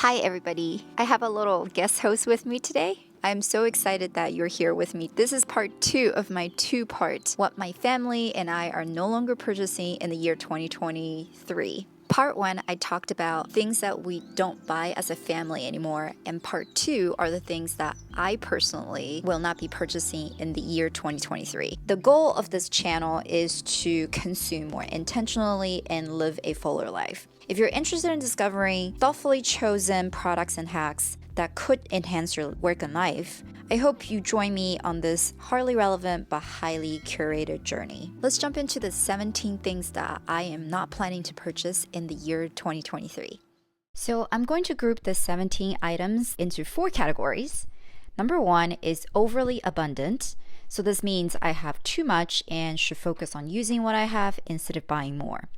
Hi, everybody. I have a little guest host with me today. I'm so excited that you're here with me. This is part 2 of my 2-part What My Family and I Are No Longer Purchasing in the Year 2023. Part 1, I talked about things that we don't buy as a family anymore, and part 2 are the things that I personally will not be purchasing in the year 2023. The goal of this channel is to consume more intentionally and live a fuller life. If you're interested in discovering thoughtfully chosen products and hacks that could enhance your work and life, I hope you join me on this hardly relevant but highly curated journey. Let's jump into the 17 things that I am not planning to purchase in the year 2023. So I'm going to group the 17 items into 4 categories. Number 1 is overly abundant. So this means I have too much and should focus on using what I have instead of buying more.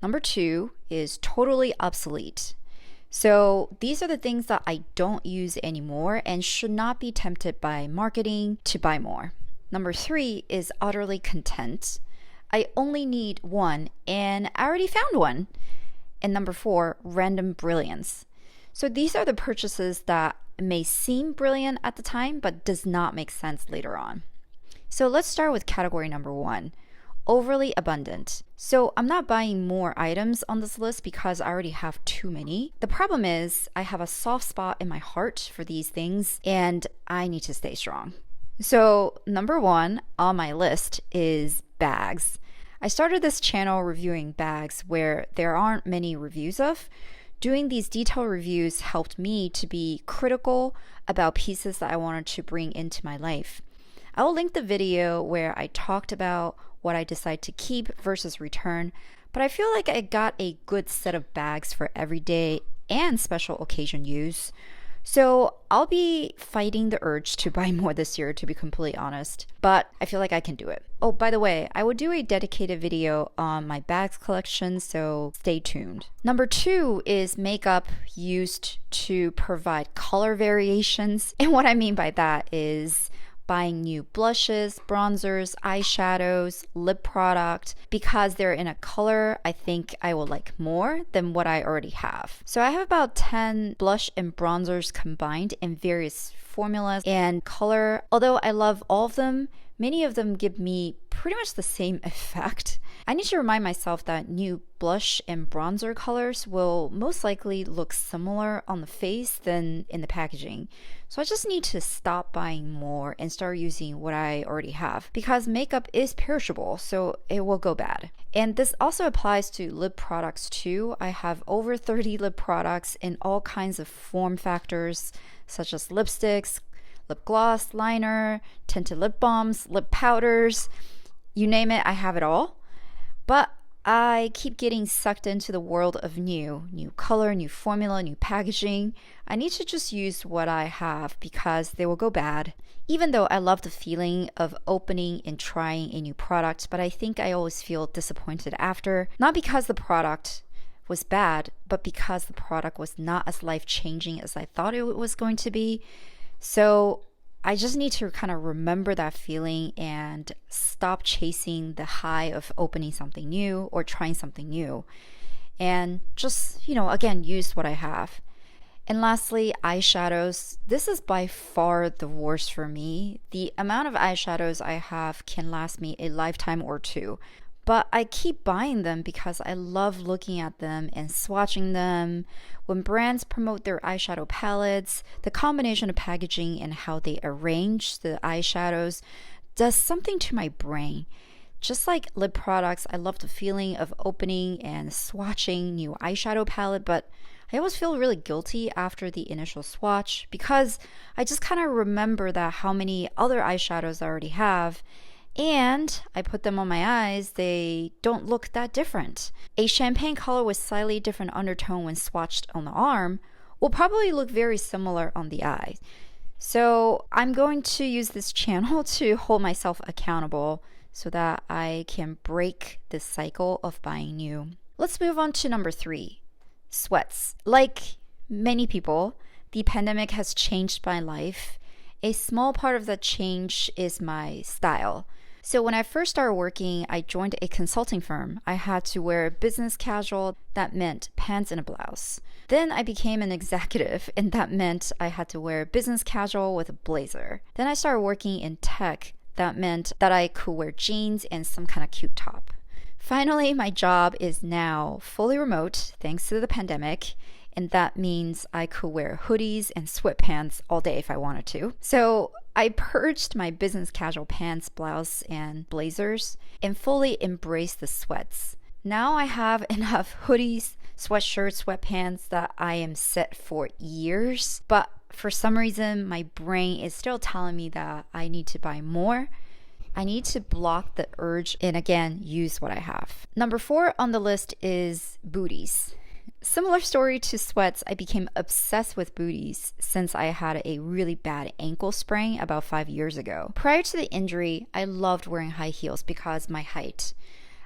Number 2 is totally obsolete. So these are the things that I don't use anymore and should not be tempted by marketing to buy more. Number 3 is utterly content. I only need one and I already found one. And number 4, random brilliance. So these are the purchases that may seem brilliant at the time but does not make sense later on. So let's start with category number 1. Overly abundant. So I'm not buying more items on this list because I already have too many. The problem is I have a soft spot in my heart for these things and I need to stay strong. So number 1 on my list is bags. I started this channel reviewing bags where there aren't many reviews of. Doing these detailed reviews helped me to be critical about pieces that I wanted to bring into my life. I will link the video where I talked about what I decide to keep versus return, but I feel like I got a good set of bags for everyday and special occasion use. So I'll be fighting the urge to buy more this year, to be completely honest, but I feel like I can do it. Oh, by the way, I will do a dedicated video on my bags collection, so stay tuned. Number 2 is makeup used to provide color variations. And what I mean by that is buying new blushes, bronzers, eyeshadows, lip product because they're in a color I think I will like more than what I already have. So I have about 10 blush and bronzers combined in various formulas and color. Although I love all of them, many of them give me pretty much the same effect. I need to remind myself that new blush and bronzer colors will most likely look similar on the face than in the packaging. So I just need to stop buying more and start using what I already have because makeup is perishable, so it will go bad. And this also applies to lip products too. I have over 30 lip products in all kinds of form factors such as lipsticks, lip gloss, liner, tinted lip balms, lip powders, you name it, I have it all. But I keep getting sucked into the world of new color, new formula, new packaging. I need to just use what I have because they will go bad. Even though I love the feeling of opening and trying a new product, but I think I always feel disappointed after, not because the product was bad, but because the product was not as life-changing as I thought it was going to be. So I just need to kind of remember that feeling and stop chasing the high of opening something new or trying something new. And just, again, use what I have. And lastly, eyeshadows. This is by far the worst for me. The amount of eyeshadows I have can last me a lifetime or two. But I keep buying them because I love looking at them and swatching them. When brands promote their eyeshadow palettes, the combination of packaging and how they arrange the eyeshadows does something to my brain. Just like lip products, I love the feeling of opening and swatching new eyeshadow palette, but I always feel really guilty after the initial swatch because I just kind of remember that how many other eyeshadows I already have. And I put them on my eyes, they don't look that different. A champagne color with slightly different undertone when swatched on the arm will probably look very similar on the eye. So I'm going to use this channel to hold myself accountable so that I can break this cycle of buying new. Let's move on to number 3, sweats. Like many people, the pandemic has changed my life. A small part of that change is my style. So when I first started working, I joined a consulting firm. I had to wear business casual. That meant pants and a blouse. Then I became an executive, and that meant I had to wear business casual with a blazer. Then I started working in tech. That meant that I could wear jeans and some kind of cute top. Finally, my job is now fully remote thanks to the pandemic, and that means I could wear hoodies and sweatpants all day if I wanted to. So I purged my business casual pants, blouse, and blazers and fully embraced the sweats. Now I have enough hoodies, sweatshirts, sweatpants that I am set for years, but for some reason my brain is still telling me that I need to buy more. I need to block the urge and again use what I have. Number 4 on the list is booties. Similar story to sweats, I became obsessed with booties since I had a really bad ankle sprain about 5 years ago. Prior to the injury, I loved wearing high heels because my height.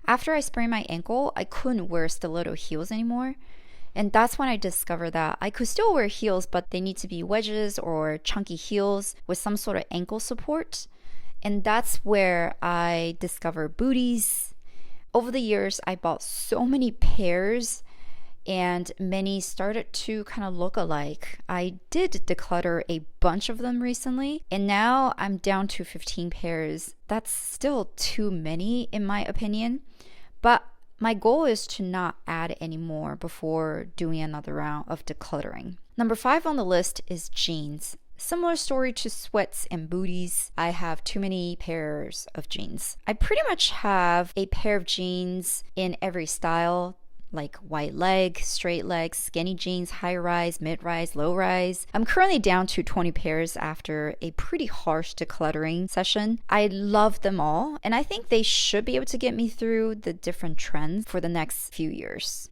After I sprained my ankle, I couldn't wear stiletto heels anymore. And that's when I discovered that I could still wear heels, but they need to be wedges or chunky heels with some sort of ankle support. And that's where I discovered booties. Over the years, I bought so many pairs and many started to kind of look alike. I did declutter a bunch of them recently, and now I'm down to 15 pairs. That's still too many in my opinion, but my goal is to not add any more before doing another round of decluttering. Number 5 on the list is jeans. Similar story to sweats and booties. I have too many pairs of jeans. I pretty much have a pair of jeans in every style, like white leg, straight leg, skinny jeans, high rise, mid rise, low rise. I'm currently down to 20 pairs after a pretty harsh decluttering session. I love them all, and I think they should be able to get me through the different trends for the next few years.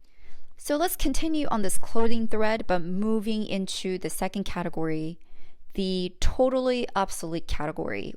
So let's continue on this clothing thread, but moving into the second category, the totally obsolete category.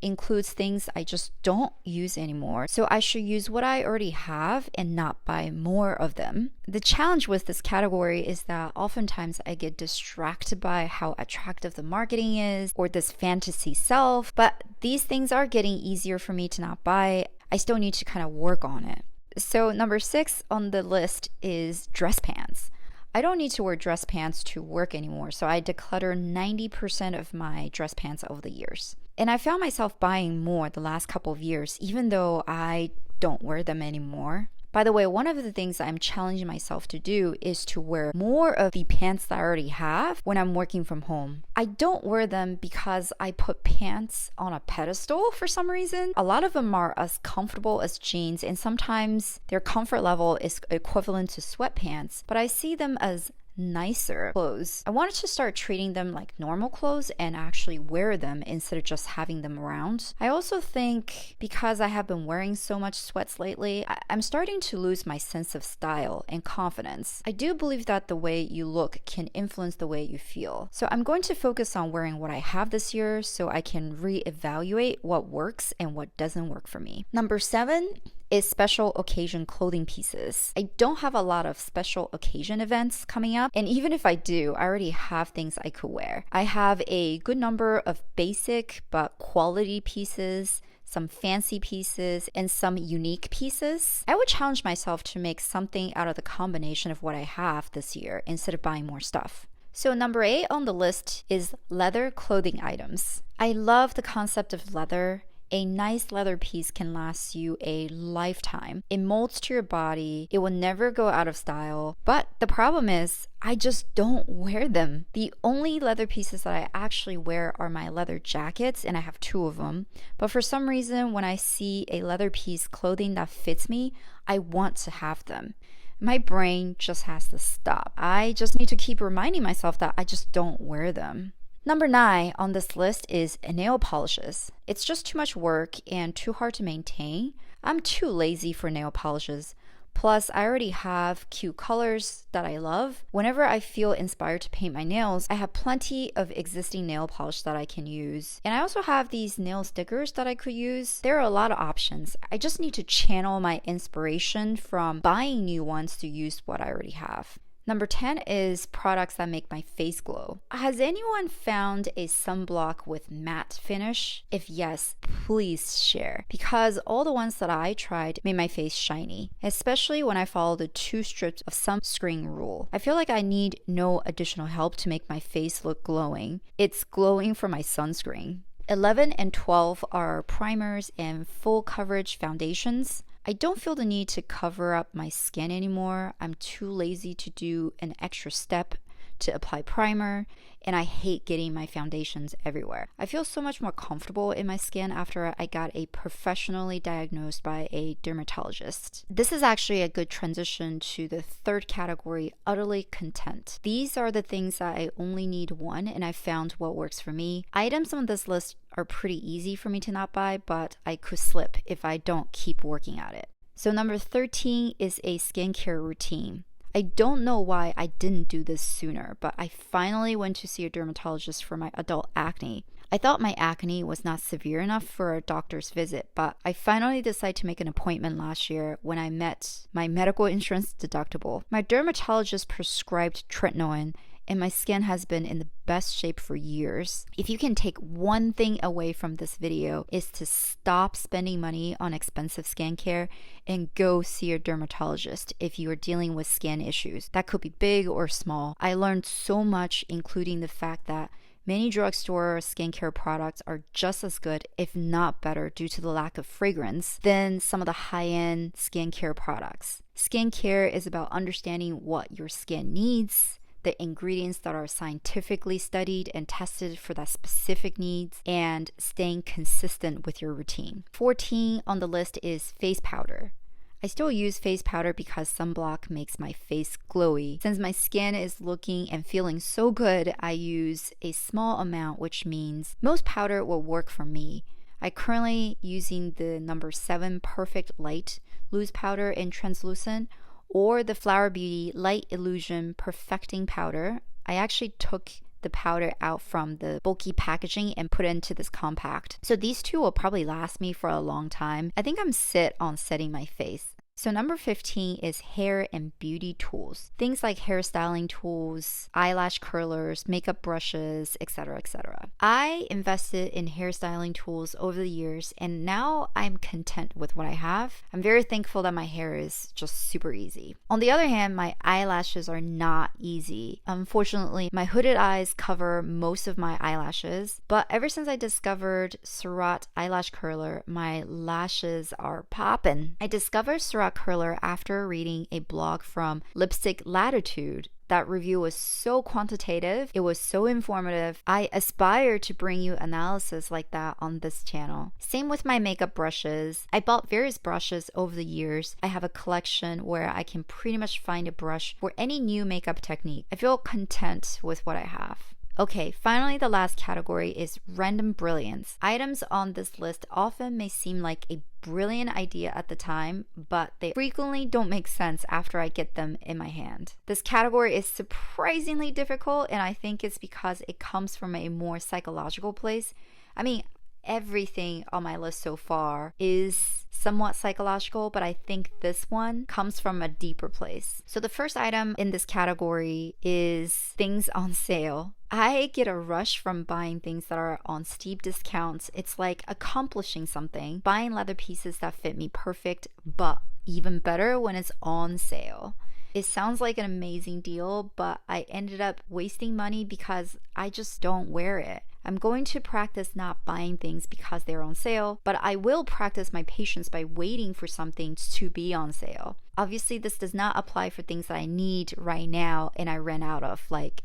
Includes things I just don't use anymore. So I should use what I already have and not buy more of them. The challenge with this category is that oftentimes I get distracted by how attractive the marketing is or this fantasy self, but these things are getting easier for me to not buy. I still need to kind of work on it. So number 6 on the list is dress pants. I don't need to wear dress pants to work anymore, so I declutter 90% of my dress pants over the years. And I found myself buying more the last couple of years, even though I don't wear them anymore. By the way, one of the things I'm challenging myself to do is to wear more of the pants that I already have when I'm working from home. I don't wear them because I put pants on a pedestal for some reason. A lot of them are as comfortable as jeans, and sometimes their comfort level is equivalent to sweatpants, but I see them as nicer clothes. I wanted to start treating them like normal clothes and actually wear them instead of just having them around. I also think because I have been wearing so much sweats lately, I'm starting to lose my sense of style and confidence. I do believe that the way you look can influence the way you feel. So I'm going to focus on wearing what I have this year so I can reevaluate what works and what doesn't work for me. Number 7 is special occasion clothing pieces. I don't have a lot of special occasion events coming up, and even if I do, I already have things I could wear. I have a good number of basic but quality pieces, some fancy pieces, and some unique pieces. I would challenge myself to make something out of the combination of what I have this year instead of buying more stuff. So number 8 on the list is leather clothing items. I love the concept of leather. A nice leather piece can last you a lifetime. It molds to your body. It will never go out of style. But the problem is, I just don't wear them. The only leather pieces that I actually wear are my leather jackets, and I have 2 of them. But for some reason, when I see a leather piece clothing that fits me, I want to have them. My brain just has to stop. I just need to keep reminding myself that I just don't wear them. Number 9 on this list is nail polishes. It's just too much work and too hard to maintain. I'm too lazy for nail polishes. Plus, I already have cute colors that I love. Whenever I feel inspired to paint my nails, I have plenty of existing nail polish that I can use. And I also have these nail stickers that I could use. There are a lot of options. I just need to channel my inspiration from buying new ones to use what I already have. Number 10 is products that make my face glow. Has anyone found a sunblock with matte finish? If yes, please share, because all the ones that I tried made my face shiny, especially when I follow the 2 strips of sunscreen rule. I feel like I need no additional help to make my face look glowing. It's glowing from my sunscreen. 11 and 12 are primers and full coverage foundations. I don't feel the need to cover up my skin anymore. I'm too lazy to do an extra step to apply primer, and I hate getting my foundations everywhere. I feel so much more comfortable in my skin after I got a professionally diagnosed by a dermatologist. This is actually a good transition to the third category, utterly content. These are the things that I only need one, and I found what works for me. Items on this list are pretty easy for me to not buy, but I could slip if I don't keep working at it. So number 13 is a skincare routine. I don't know why I didn't do this sooner, but I finally went to see a dermatologist for my adult acne. I thought my acne was not severe enough for a doctor's visit, but I finally decided to make an appointment last year when I met my medical insurance deductible. My dermatologist prescribed tretinoin, and my skin has been in the best shape for years. If you can take one thing away from this video, is to stop spending money on expensive skincare and go see a dermatologist if you are dealing with skin issues. That could be big or small. I learned so much, including the fact that many drugstore skincare products are just as good, if not better, due to the lack of fragrance than some of the high-end skincare products. Skincare is about understanding what your skin needs, the ingredients that are scientifically studied and tested for that specific needs, and staying consistent with your routine. 14 on the list is face powder. I still use face powder because sunblock makes my face glowy. Since my skin is looking and feeling so good, I use a small amount, which means most powder will work for me. I'm currently using the number 7 Perfect Light loose powder in translucent, or the Flower Beauty Light Illusion Perfecting Powder. I actually took the powder out from the bulky packaging and put it into this compact. So these two will probably last me for a long time. I think I'm set on setting my face. So number 15 is hair and beauty tools. Things like hairstyling tools, eyelash curlers, makeup brushes, etc., etc. I invested in hairstyling tools over the years, and now I'm content with what I have. I'm very thankful that my hair is just super easy. On the other hand, my eyelashes are not easy. Unfortunately, my hooded eyes cover most of my eyelashes, but ever since I discovered Surratt eyelash curler, my lashes are poppin'. I discovered Surratt curler after reading a blog from Lipstick Latitude. That review was so quantitative, it was so informative. I aspire to bring you analysis like that on this channel. Same with my makeup brushes. I bought various brushes over the years. I have a collection where I can pretty much find a brush for any new makeup technique. I feel content with what I have. Okay, finally, the last category is random brilliance. Items on this list often may seem like a brilliant idea at the time, but they frequently don't make sense after I get them in my hand. This category is surprisingly difficult, and I think it's because it comes from a more psychological place. I mean, everything on my list so far is somewhat psychological, but I think this one comes from a deeper place. So the first item in this category is things on sale. I get a rush from buying things that are on steep discounts. It's like accomplishing something, buying leather pieces that fit me perfect, but even better when it's on sale. It sounds like an amazing deal, but I ended up wasting money because I just don't wear it. I'm going to practice not buying things because they're on sale, but I will practice my patience by waiting for something to be on sale. Obviously, this does not apply for things that I need right now and I ran out of, like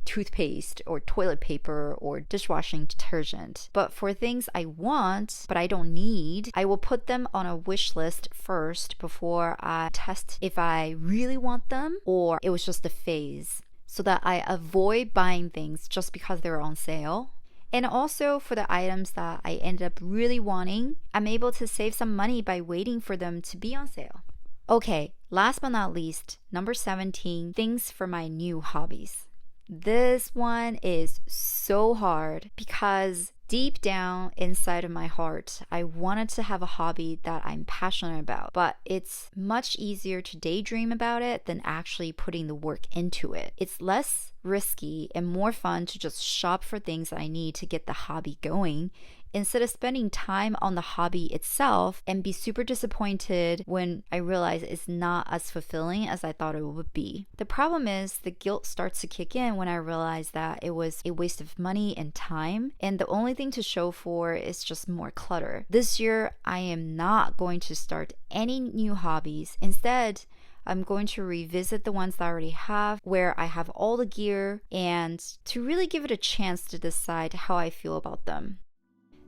toothpaste or toilet paper or dishwashing detergent. But for things I want but I don't need, I will put them on a wish list first before I test if I really want them or it was just a phase, so that I avoid buying things just because they're on sale. And also for the items that I ended up really wanting, I'm able to save some money by waiting for them to be on sale. Okay, last but not least, number 17, things for my new hobbies. This one is so hard because Deep down inside of my heart, I wanted to have a hobby that I'm passionate about, but it's much easier to daydream about it than actually putting the work into it. It's less risky and more fun to just shop for things that I need to get the hobby going instead of spending time on the hobby itself and be super disappointed when I realize it's not as fulfilling as I thought it would be. The problem is the guilt starts to kick in when I realize that it was a waste of money and time, and the only thing to show for is just more clutter. This year, I am not going to start any new hobbies. Instead, I'm going to revisit the ones that I already have, where I have all the gear, and to really give it a chance to decide how I feel about them.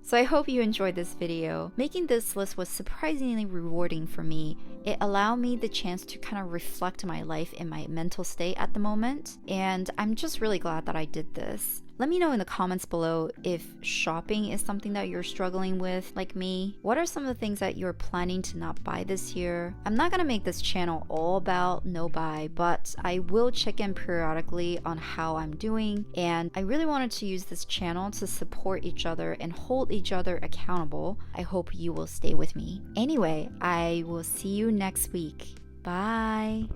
So I hope you enjoyed this video. Making this list was surprisingly rewarding for me. It allowed me the chance to kind of reflect my life and my mental state at the moment, and I'm just really glad that I did this. Let me know in the comments below if shopping is something that you're struggling with, like me. What are some of the things that you're planning to not buy this year? I'm not gonna make this channel all about no buy, but I will check in periodically on how I'm doing, and I really wanted to use this channel to support each other and hold each other accountable. I hope you will stay with me. Anyway, I will see you next week. Bye!